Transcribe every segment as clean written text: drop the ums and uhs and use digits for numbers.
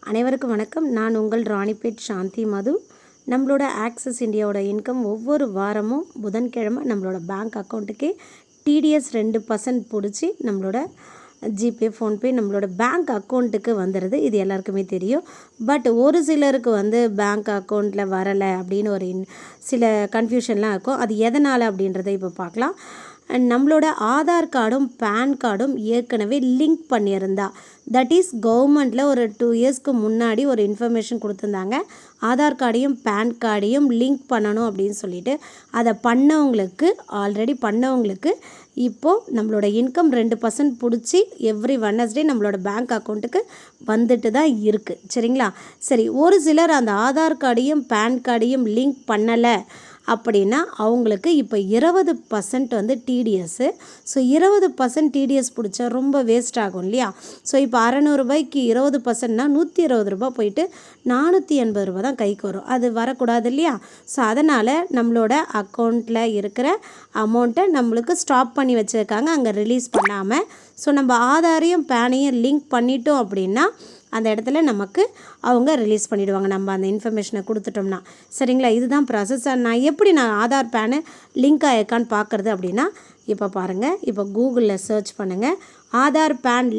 அனைவருக்கும் வணக்கம். நான் உங்கள் ராணிப்பேட் சாந்தி மது. நம்மளோட ஆக்சிஸ் இந்தியாவோட இன்கம் ஒவ்வொரு வாரமும் புதன்கிழமை நம்மளோட பேங்க் அக்கௌண்ட்டுக்கே டிடிஎஸ் 2% பிடிச்சி நம்மளோட ஜிபே ஃபோன்பே நம்மளோட பேங்க் அக்கௌண்ட்டுக்கு வந்துடுது. இது எல்லாருக்குமே தெரியும். பட் ஒரு சிலருக்கு பேங்க் அக்கௌண்ட்டில் வரலை அப்படின்னு சில கன்ஃபியூஷன்லாம் இருக்கும். அது எதனால் அப்படின்றத இப்போ பார்க்கலாம். நம்மளோட ஆதார் கார்டும் பேன் கார்டும் ஏற்கனவே லிங்க் பண்ணியிருந்தா, தட் இஸ் கவர்மெண்ட்டில் ஒரு 2 இயர்ஸ்க்கு முன்னாடி ஒரு இன்ஃபர்மேஷன் கொடுத்துருந்தாங்க. ஆதார் கார்டையும் பேன் கார்டையும் லிங்க் பண்ணணும் அப்படின்னு சொல்லிட்டு அதை ஆல்ரெடி பண்ணவங்களுக்கு இப்போது நம்மளோட இன்கம் 2% பிடிச்சி எவ்ரி வெட்னஸ்டே நம்மளோட பேங்க் அக்கௌண்ட்டுக்கு வந்துட்டு தான் இருக்குது. சரிங்களா? சரி, ஒரு சிலர் அந்த ஆதார் கார்டையும் பேன் கார்டையும் லிங்க் பண்ணலை அப்படின்னா அவங்களுக்கு இப்போ 20% டிடிஎஸ்ஸு. ஸோ 20% டிடிஎஸ் பிடிச்சா ரொம்ப வேஸ்ட் ஆகும் இல்லையா? ஸோ இப்போ 600 ரூபாய்க்கு 20%னா 120 ரூபா போயிட்டு 480 ரூபா தான் கைக்கு வரும். அது வரக்கூடாது இல்லையா? ஸோ அதனால் நம்மளோட அக்கௌண்ட்டில் இருக்கிற அமௌண்ட்டை நம்மளுக்கு ஸ்டாப் பண்ணி வச்சுருக்காங்க, அங்கே ரிலீஸ் பண்ணாமல். ஸோ நம்ம ஆதாரையும் பேனையும் லிங்க் பண்ணிட்டோம் அப்படின்னா அந்த இடத்துல நமக்கு அவங்க ரிலீஸ் பண்ணிவிடுவாங்க, நம்ம அந்த இன்ஃபர்மேஷனை கொடுத்துட்டோம்னா. சரிங்களா? இதுதான் ப்ராசஸ். நான் ஆதார் பேனு லிங்க் ஆயிருக்கான்னு பார்க்குறது அப்படின்னா இப்போ பாருங்கள், இப்போ கூகுளில் சர்ச் பண்ணுங்கள், ஆதார் பேன்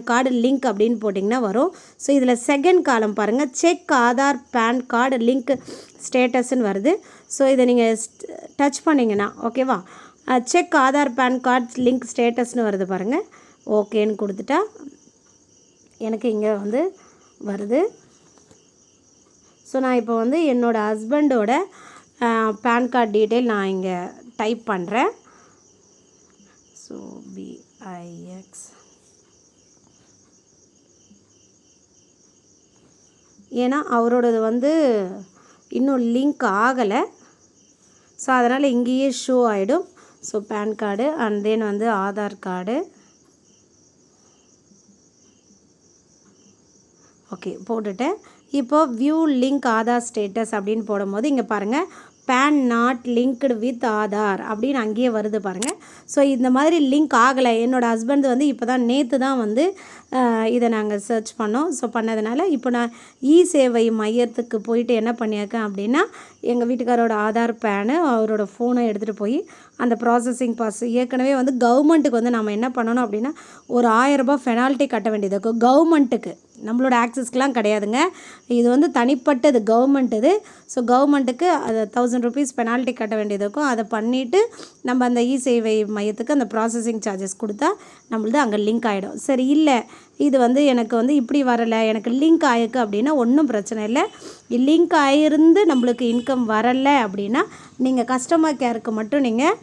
கார்டு லிங்க் அப்படின்னு போட்டிங்கன்னா வரும். ஸோ இதில் செகண்ட் காலம் பாருங்கள், check Aadhaar PAN card link ஸ்டேட்டஸ்ன்னு வருது. ஸோ இதை நீங்கள் டச் பண்ணிங்கன்னா ஓகேவா, check Aadhaar PAN card link ஸ்டேட்டஸ்னு வருது பாருங்கள். ஓகேன்னு கொடுத்துட்டா எனக்கு இங்கே வருது. ஸோ நான் இப்போ என்னோடய ஹஸ்பண்டோட பேன் கார்டு டீட்டெயில் நான் இங்கே டைப் பண்ணுறேன். ஸோ BIX, ஏன்னா அவரோடது இன்னும் லிங்க் ஆகலை. ஸோ அதனால் இங்கேயே ஷோ ஆகிடும். So PAN card and then Aadhaar card. Okay, போட்டுட்டேன். இப்போது வியூ லிங்க் ஆதார் ஸ்டேட்டஸ் அப்படின்னு போடும்போது இங்கே பாருங்கள், PAN not linked with Aadhaar அப்படின்னு அங்கேயே வருது பாருங்கள். ஸோ இந்த மாதிரி லிங்க் ஆகலை. என்னோடய ஹஸ்பண்ட் இப்போ தான் நேற்று தான் இதை நாங்கள் சர்ச் பண்ணோம். ஸோ பண்ணதுனால இப்போ நான் சேவை மையத்துக்கு போயிட்டு என்ன பண்ணியிருக்கேன் அப்படின்னா, எங்கள் வீட்டுக்காரோட ஆதார் பேனு அவரோட ஃபோனை எடுத்துகிட்டு போய் அந்த ப்ராசஸிங் ஏற்கனவே கவர்மெண்ட்டுக்கு நம்ம என்ன பண்ணணும் அப்படின்னா ஒரு 1000 ரூபாய் பெனால்ட்டி கட்ட வேண்டியது இருக்கும் கவர்மெண்ட்டுக்கு. நம்மளோட ஆக்சஸ்க்கெலாம் கிடையாதுங்க, இது தனிப்பட்டது கவர்மெண்ட் இது. ஸோ கவர்மெண்ட்டுக்கு அது 1000 ரூபீஸ் பெனால்ட்டி கட்ட வேண்டியது இருக்கும். அதை பண்ணிவிட்டு நம்ம அந்த சேவை மையத்துக்கு அந்த ப்ராசஸிங் சார்ஜஸ் கொடுத்தா நம்மளது அங்கே லிங்க் ஆகிடும். சரி, இல்லை இது எனக்கு இப்படி வரலை, எனக்கு லிங்க் ஆகிருக்கு அப்படின்னா ஒன்றும் பிரச்சனை இல்லை. லிங்க் ஆகிருந்து நம்மளுக்கு இன்கம் வரலை அப்படின்னா நீங்கள் கஸ்டமர் கேருக்கு மட்டும் நீங்கள்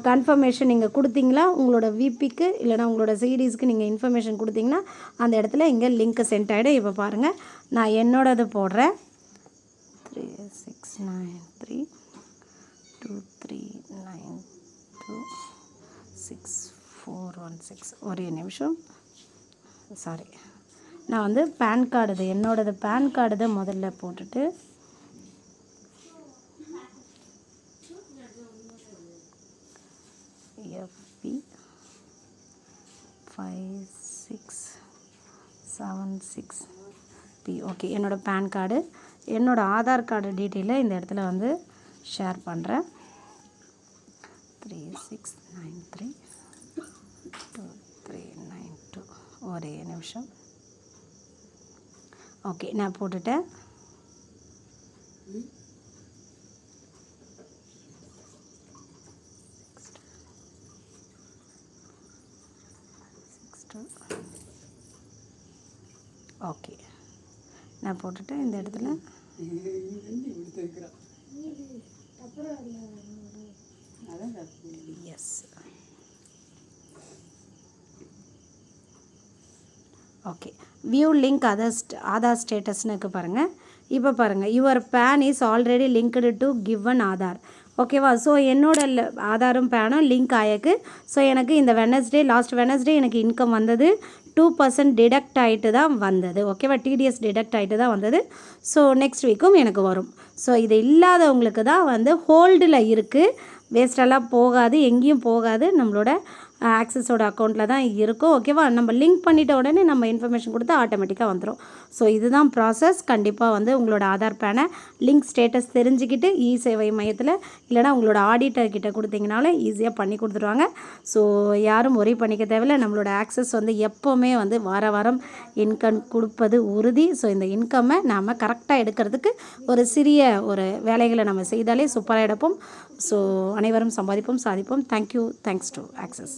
கன்ஃபர்மேஷன் நீங்கள் கொடுத்தீங்களா, உங்களோட விபிக்கு இல்லைனா உங்களோட சிடிஸ்க்கு நீங்கள் இன்ஃபர்மேஷன் கொடுத்தீங்கன்னா அந்த இடத்துல இங்கே லிங்க் சென்ட் ஆகிடும். இப்போ பாருங்கள், நான் என்னோடது போடுறேன். 369323926416. ஒரே நிமிஷம், சாரி. நான் பேன் கார்டு என்னோடது பேன் கார்டு முதல்ல போட்டுட்டு FP 5676P. ஓகே, என்னோடய பேன் கார்டு என்னோடய ஆதார் கார்டு டீட்டெயிலை இந்த இடத்துல ஷேர் பண்ணுறேன். 36932392. ஒரே நிமிஷம். ஓகே, நான் போட்டுட்டேன். ஓகே, நான் போட்டுட்டேன். இந்த இடத்துல yes. Okay, view link Aadhaar ஸ்டேட்டஸ்னுக்கு பாருங்கள். இப்போ பாருங்கள், your PAN is already linked to given Aadhaar. ஓகேவா? ஸோ என்னோட ஆதாரும் பேனும் லிங்க் ஆகிருக்கு. ஸோ எனக்கு இந்த லாஸ்ட் வெனஸ்டே எனக்கு இன்கம் வந்தது. 2% டிடக்ட் ஆகிட்டு தான் வந்தது. ஓகேவா? டிடிஎஸ் டிடக்ட் ஆகிட்டு தான் வந்தது. ஸோ நெக்ஸ்ட் வீக்கும் எனக்கு வரும். ஸோ இது இல்லாதவங்களுக்கு தான் ஹோல்டில் இருக்குது. வேஸ்டெல்லாம் போகாது, எங்கேயும் போகாது. நம்மளோட ஆக்சஸோட அக்கௌண்ட்டில் தான் இருக்கும். ஓகேவா? நம்ம லிங்க் பண்ணிட்ட உடனே நம்ம இன்ஃபர்மேஷன் கொடுத்தா ஆட்டோமேட்டிக்காக வந்துடும். ஸோ இதுதான் ப்ராசஸ். கண்டிப்பாக வந்து உங்களோட ஆதார் பேனை லிங்க் ஸ்டேட்டஸ் தெரிஞ்சுக்கிட்டு சேவை மையத்தில் இல்லைனா உங்களோட ஆடிட்டர் கிட்ட கொடுத்தீங்கனாலே ஈஸியாக பண்ணி கொடுத்துருவாங்க. ஸோ யாரும் ஒரி பண்ணிக்க தேவையில்லை. நம்மளோட ஆக்சஸ் வந்து எப்போவுமே வந்து வாரம் இன்கம் கொடுப்பது உறுதி. ஸோ இந்த இன்கம்மை நாம் கரெக்டாக எடுக்கிறதுக்கு ஒரு சிறிய ஒரு வேலைகளை நம்ம செய்தாலே சூப்பராக எடுப்போம். ஸோ அனைவரும் சம்பாதிப்போம், சாதிப்போம். தேங்க்யூ. Thanks to access.